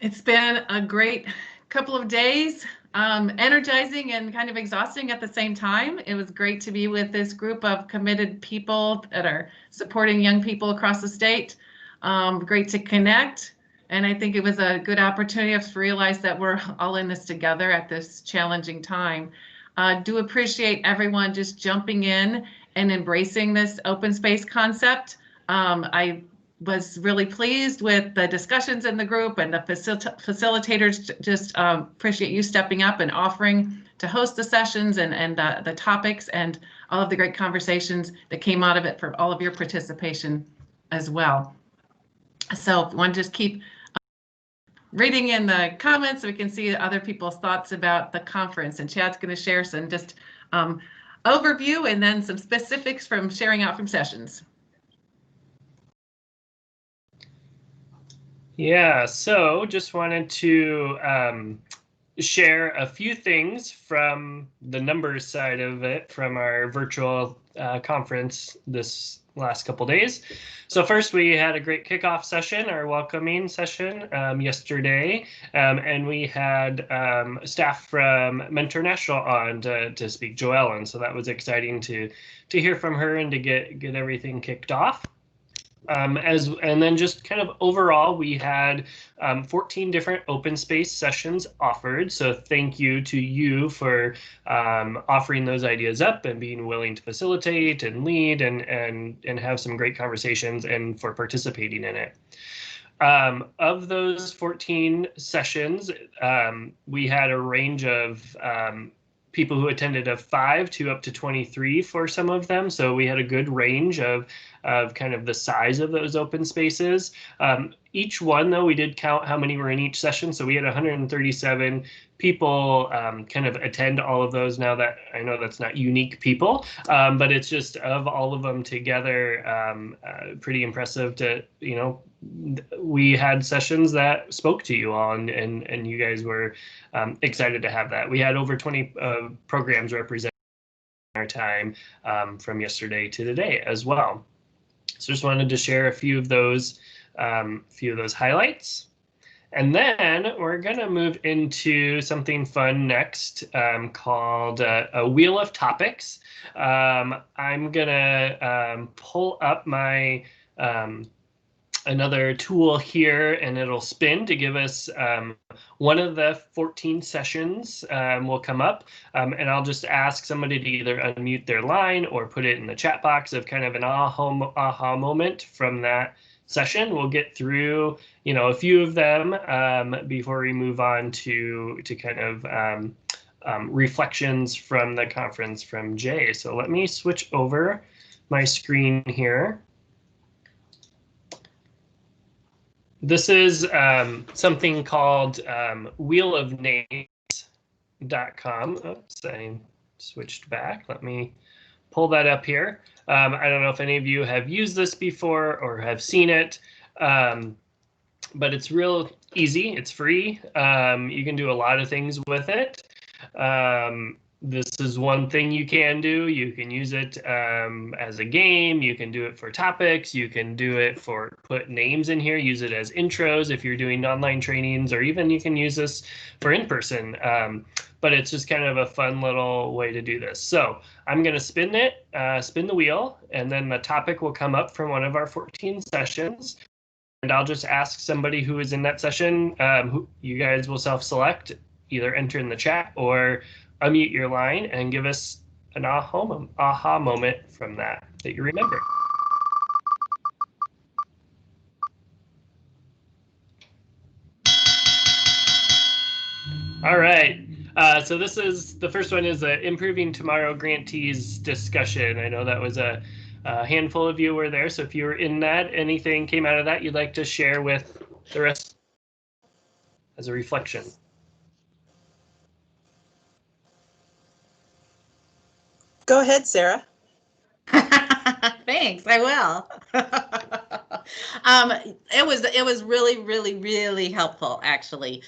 It's been a great couple of days, energizing and kind of exhausting at the same time. It was great to be with this group of committed people that are supporting young people across the state. Great to connect. And I think it was a good opportunity to realize that we're all in this together at this challenging time. Do appreciate everyone just jumping in and embracing this open space concept. I was really pleased with the discussions in the group, and the facilitators just appreciate you stepping up and offering to host the sessions and the topics and all of the great conversations that came out of it for all of your participation as well. So if you want to just keep reading in the comments so we can see other people's thoughts about the conference, and Chad's going to share some just overview and then some specifics from sharing out from sessions. Yeah, so just wanted to share a few things from the numbers side of it from our virtual conference this last couple days. So first, we had a great kickoff session, our welcoming session yesterday, and we had staff from Mentor National on to speak, Joellen. So that was exciting to hear from her and to get everything kicked off. And then just kind of overall, we had 14 different open space sessions offered. So thank you to you for offering those ideas up and being willing to facilitate and lead and have some great conversations and for participating in it. Of those 14 sessions, we had a range of people who attended of 5 to up to 23 for some of them. So we had a good range of kind of the size of those open spaces. Each one, though, we did count how many were in each session. So we had 137 people kind of attend all of those. Now that I know that's not unique people, but it's just of all of them together, pretty impressive to, you know, we had sessions that spoke to you all and you guys were excited to have that. We had over 20 programs represented in our time from yesterday to today as well. So just wanted to share a few of those highlights. And then we're going to move into something fun next called a Wheel of Topics. I'm going to pull up my another tool here, and it'll spin to give us one of the 14 sessions will come up, and I'll just ask somebody to either unmute their line or put it in the chat box of kind of an aha moment from that session. We'll get through, you know, a few of them before we move on to kind of reflections from the conference from Jay. So let me switch over my screen here. This is something called wheelofnames.com. Oops, I switched back. Let me pull that up here. I don't know if any of you have used this before or have seen it, but it's real easy. It's free. You can do a lot of things with it. This is one thing you can do. You can use it as a game. You can do it for topics. You can do it for put names in here, use it as intros if you're doing online trainings, or even you can use this for in-person. But it's just kind of a fun little way to do this. So I'm going to spin the wheel, and then the topic will come up from one of our 14 sessions. And I'll just ask somebody who is in that session, who you guys will self-select, either enter in the chat or unmute your line and give us an aha moment from that you remember. All right. So this is the first one is a Improving Tomorrow Grantees discussion. I know that was a handful of you were there. So if you were in that, anything came out of that you'd like to share with the rest as a reflection? Go ahead, Sarah. Thanks, I will. It was really, really, really helpful, actually.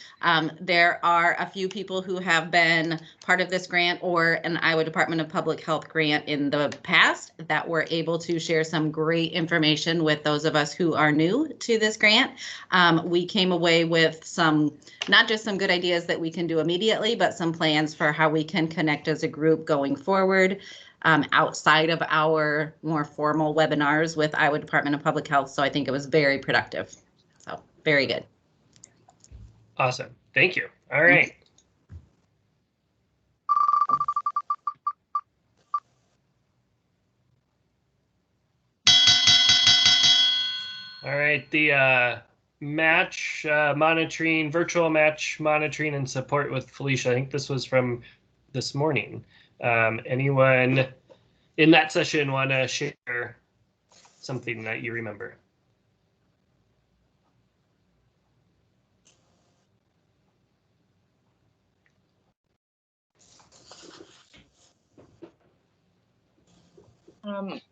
There are a few people who have been part of this grant or an Iowa Department of Public Health grant in the past that were able to share some great information with those of us who are new to this grant. We came away with some, not just some good ideas that we can do immediately, but some plans for how we can connect as a group going forward. Outside of our more formal webinars with Iowa Department of Public Health. So I think it was very productive. So very good. Awesome. Thank you. All right. All right. The match monitoring, virtual match monitoring and support with Felicia. I think this was from this morning. Anyone in that session want to share something that you remember?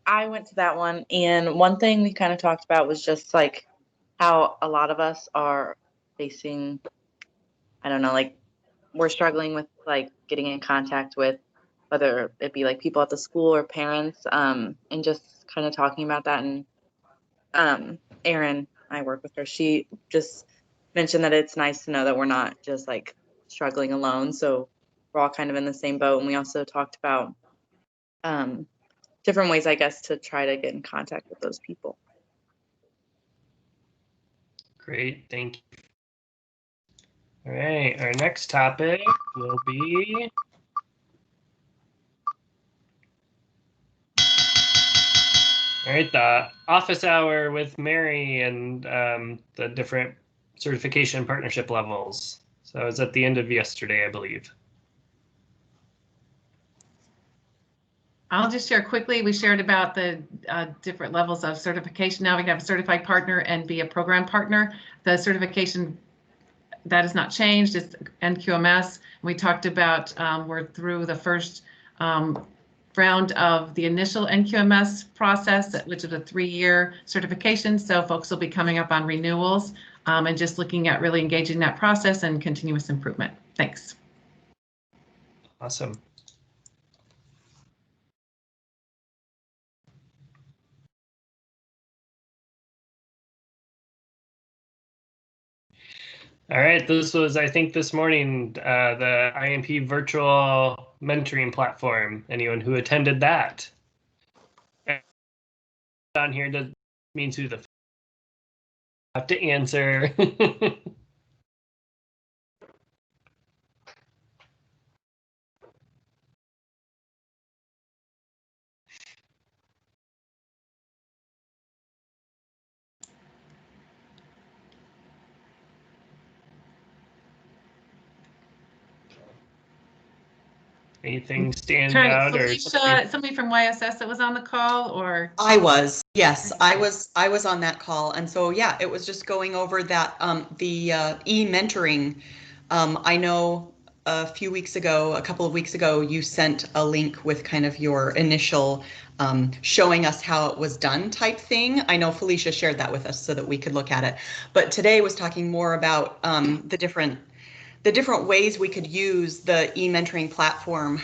I went to that one, and one thing we kind of talked about was just like how a lot of us are facing, I don't know, like we're struggling with like getting in contact with whether it be like people at the school or parents, and just kind of talking about that. And Erin, I work with her, she just mentioned that it's nice to know that we're not just like struggling alone. So we're all kind of in the same boat. And we also talked about different ways, I guess, to try to get in contact with those people. Great, thank you. All right, our next topic will be all right, the office hour with Mary and the different certification partnership levels. So it was at the end of yesterday, I believe. I'll just share quickly. We shared about the different levels of certification. Now we have a certified partner and be a program partner. The certification that has not changed. It's NQMS. We talked about we're through the first round of the initial NQMS process, which is a 3-year certification. So folks will be coming up on renewals and just looking at really engaging that process and continuous improvement. Thanks. Awesome. All right, this was, I think, this morning, the IMP virtual mentoring platform. Anyone who attended that? On here does means who the have to answer. Anything stand out or Felicia, somebody from YSS that was on the call, or I was, yes, I was on that call. And so, yeah, it was just going over that, the e-mentoring. I know a couple of weeks ago, you sent a link with kind of your initial showing us how it was done type thing. I know Felicia shared that with us so that we could look at it. But today was talking more about the different ways we could use the e-mentoring platform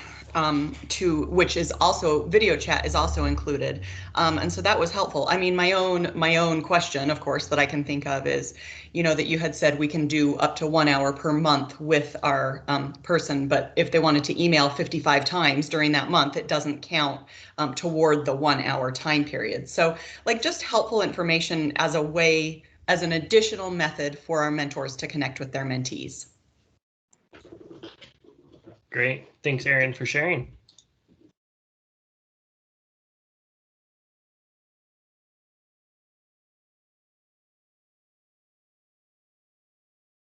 which is also video chat is also included. And so that was helpful. I mean, my own question, of course, that I can think of is, that you had said we can do up to 1 hour per month with our person, but if they wanted to email 55 times during that month, it doesn't count toward the 1 hour time period. So like just helpful information as an additional method for our mentors to connect with their mentees. Great. Thanks, Erin, for sharing.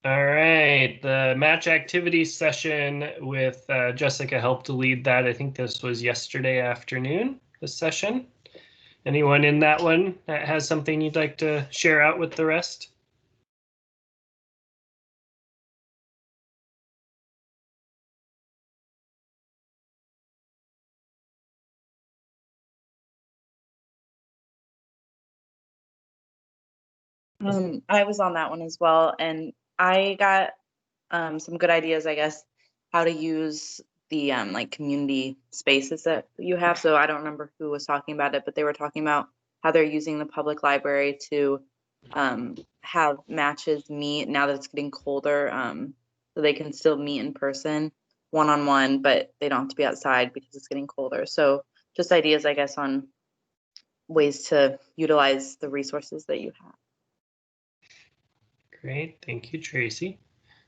All right, the match activities session with Jessica helped to lead that. I think this was yesterday afternoon, this session. Anyone in that one that has something you'd like to share out with the rest? I was on that one as well, and I got some good ideas, I guess, how to use the like community spaces that you have. So I don't remember who was talking about it, but they were talking about how they're using the public library to have matches meet now that it's getting colder, so they can still meet in person, one-on-one, but they don't have to be outside because it's getting colder. So just ideas, I guess, on ways to utilize the resources that you have. Great, thank you, Tracy.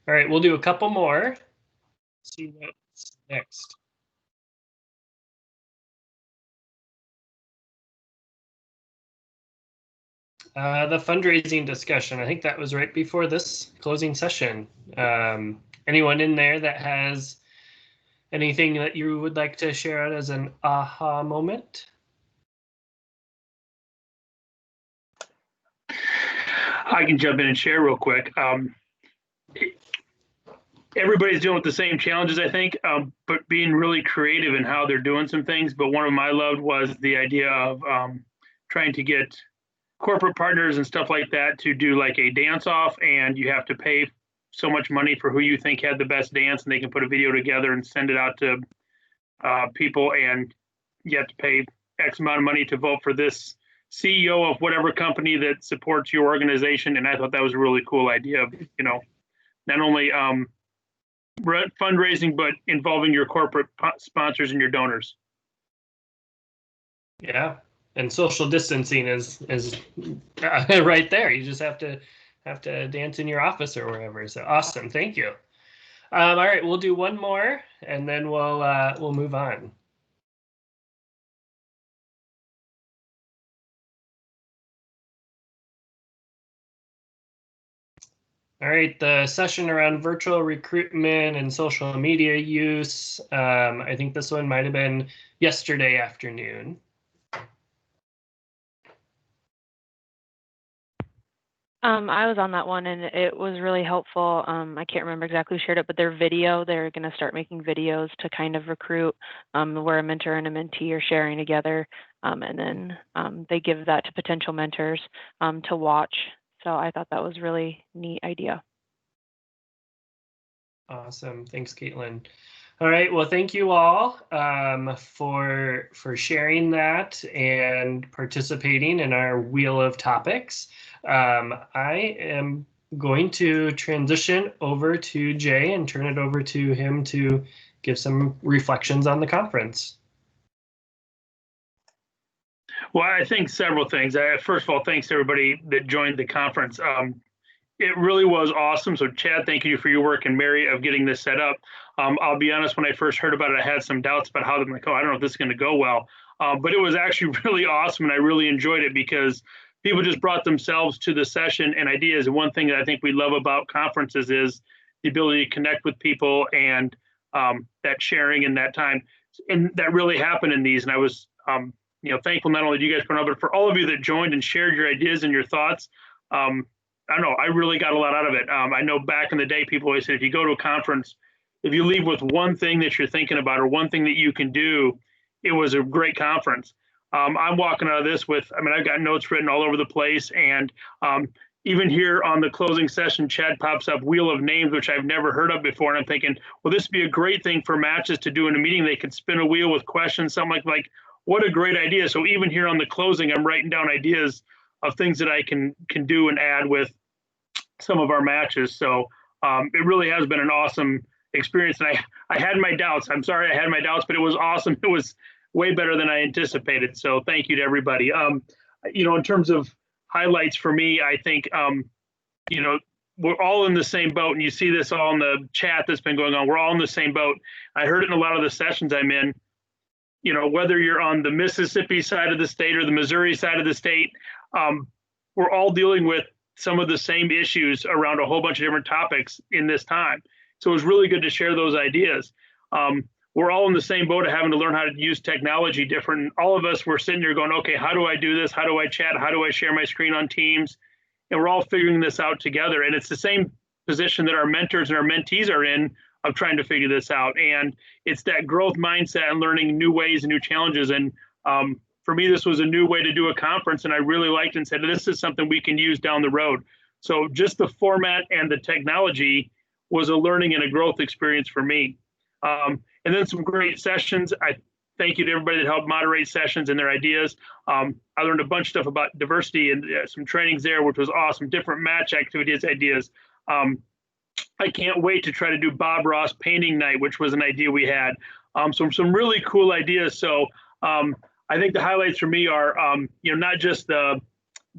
All right, we'll do a couple more. See what's next. The fundraising discussion, I think that was right before this closing session. Anyone in there that has anything that you would like to share out as an aha moment? I can jump in and share real quick. Everybody's dealing with the same challenges, I think, but being really creative in how they're doing some things. But one of them I loved was the idea of trying to get corporate partners and stuff like that to do like a dance off, and you have to pay so much money for who you think had the best dance, and they can put a video together and send it out to people, and you have to pay X amount of money to vote for this CEO of whatever company that supports your organization. And I thought that was a really cool idea of, not only fundraising, but involving your corporate sponsors and your donors. Yeah, and social distancing is right there. You just have to dance in your office or wherever. So awesome, thank you. All right, we'll do one more, and then we'll move on. All right, the session around virtual recruitment and social media use. I think this one might have been yesterday afternoon. I was on that one, and it was really helpful. I can't remember exactly who shared it, but their video, they're going to start making videos to kind of recruit where a mentor and a mentee are sharing together, and then they give that to potential mentors to watch. So I thought that was a really neat idea. Awesome. Thanks, Caitlin. All right. Well, thank you all for sharing that and participating in our wheel of topics. I am going to transition over to Jay and turn it over to him to give some reflections on the conference. Well, I think several things. First of all, thanks to everybody that joined the conference. It really was awesome. So Chad, thank you for your work, and Mary, of getting this set up. I'll be honest, when I first heard about it, I had some doubts about how I'm like, oh, I don't know if this is going to go well. But it was actually really awesome, and I really enjoyed it because people just brought themselves to the session and ideas. And one thing that I think we love about conferences is the ability to connect with people and that sharing and that time. And that really happened in these. And I was thankful not only to you guys, but for all of you that joined and shared your ideas and your thoughts. I don't know, I really got a lot out of it. I know back in the day, people always said, if you go to a conference, if you leave with one thing that you're thinking about or one thing that you can do, it was a great conference. I'm walking out of this with, I've got notes written all over the place. And even here on the closing session, Chad pops up Wheel of Names, which I've never heard of before. And I'm thinking, well, this would be a great thing for matches to do in a meeting. They could spin a wheel with questions, something like what a great idea. So even here on the closing, I'm writing down ideas of things that I can do and add with some of our matches. So it really has been an awesome experience. And I had my doubts. I'm sorry I had my doubts, but it was awesome. It was way better than I anticipated. So thank you to everybody. In terms of highlights for me, I think, we're all in the same boat, and you see this all in the chat that's been going on. We're all in the same boat. I heard it in a lot of the sessions I'm in. Whether you're on the Mississippi side of the state or the Missouri side of the state, we're all dealing with some of the same issues around a whole bunch of different topics in this time. So it was really good to share those ideas. We're all in the same boat of having to learn how to use technology different. And all of us were sitting there going, okay, how do I do this? How do I chat? How do I share my screen on Teams? And we're all figuring this out together. And it's the same position that our mentors and our mentees are in of trying to figure this out. And it's that growth mindset and learning new ways and new challenges. And for me, this was a new way to do a conference, and I really liked it and said, this is something we can use down the road. So just the format and the technology was a learning and a growth experience for me. And then some great sessions. I thank you to everybody that helped moderate sessions and their ideas. I learned a bunch of stuff about diversity and some trainings there, which was awesome. Different match activities, ideas. I can't wait to try to do Bob Ross painting night, which was an idea we had. Some really cool ideas. So I think the highlights for me are, not just the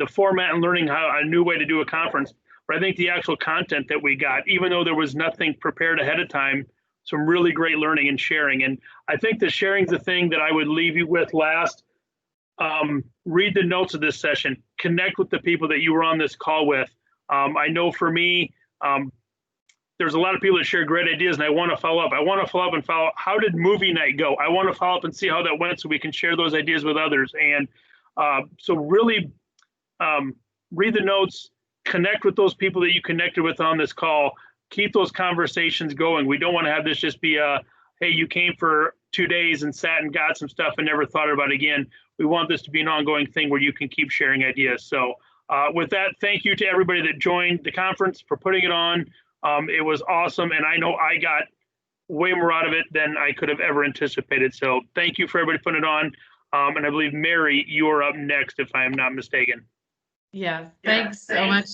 format and learning how a new way to do a conference, but I think the actual content that we got, even though there was nothing prepared ahead of time, some really great learning and sharing. And I think the sharing's the thing that I would leave you with last. Read the notes of this session, connect with the people that you were on this call with. I know for me, there's a lot of people that share great ideas, and I want to follow up. I want to follow up and follow, how did movie night go? I want to follow up and see how that went so we can share those ideas with others. And so really read the notes, connect with those people that you connected with on this call, keep those conversations going. We don't want to have this just be a, hey, you came for 2 days and sat and got some stuff and never thought about it again. We want this to be an ongoing thing where you can keep sharing ideas. So with that, thank you to everybody that joined the conference for putting it on. It was awesome, and I know I got way more out of it than I could have ever anticipated. So thank you for everybody putting it on. And I believe, Mary, you are up next, if I am not mistaken. Yes, thanks so much,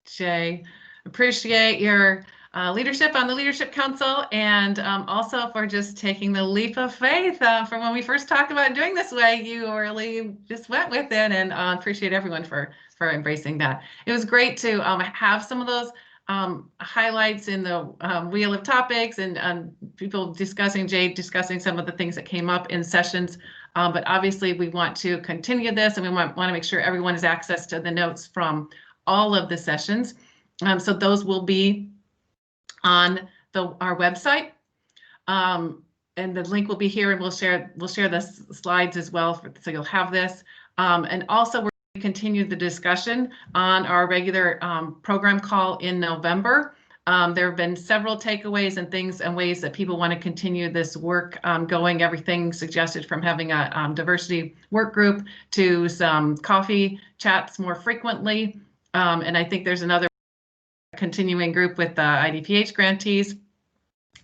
Jay. Appreciate your leadership on the Leadership Council, and also for just taking the leap of faith from when we first talked about doing this way. You really just went with it, and appreciate everyone for embracing that. It was great to have some of those highlights in the wheel of topics, and people discussing, Jay discussing some of the things that came up in sessions. But obviously we want to continue this, and we want to make sure everyone has access to the notes from all of the sessions. So those will be on our website. And the link will be here, and we'll share the slides as well, so you'll have this. And also we're going to continue the discussion on our regular program call in November. There have been several takeaways and things and ways that people want to continue this work going. Everything suggested from having a diversity work group to some coffee chats more frequently. And I think there's another continuing group with the IDPH grantees.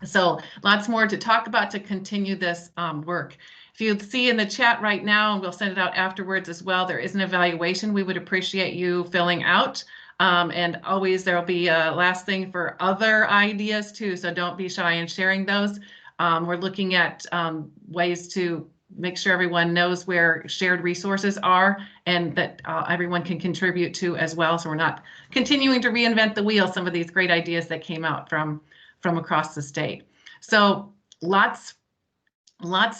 So lots more to talk about to continue this work. If you see in the chat right now, and we'll send it out afterwards as well, there is an evaluation we would appreciate you filling out. And always there'll be a last thing for other ideas too, so don't be shy in sharing those. We're looking at ways to make sure everyone knows where shared resources are, and that everyone can contribute to as well, so we're not continuing to reinvent the wheel, some of these great ideas that came out from across the state. So lots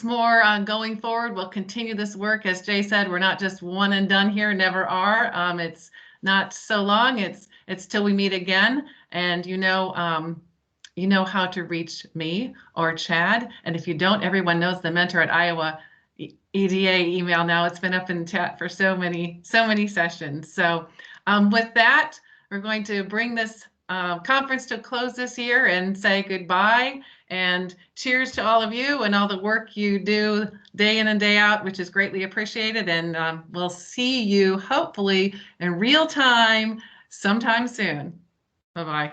more going forward. We'll continue this work. As Jay said, we're not just one and done here, never are. It's not so long, it's till we meet again. And you know how to reach me or Chad. And if you don't, everyone knows the Mentor at Iowa EDA email now. It's been up in chat for so many sessions. So with that, we're going to bring this conference to a close this year and say goodbye, and cheers to all of you and all the work you do day in and day out, which is greatly appreciated. And we'll see you hopefully in real time sometime soon. Bye-bye.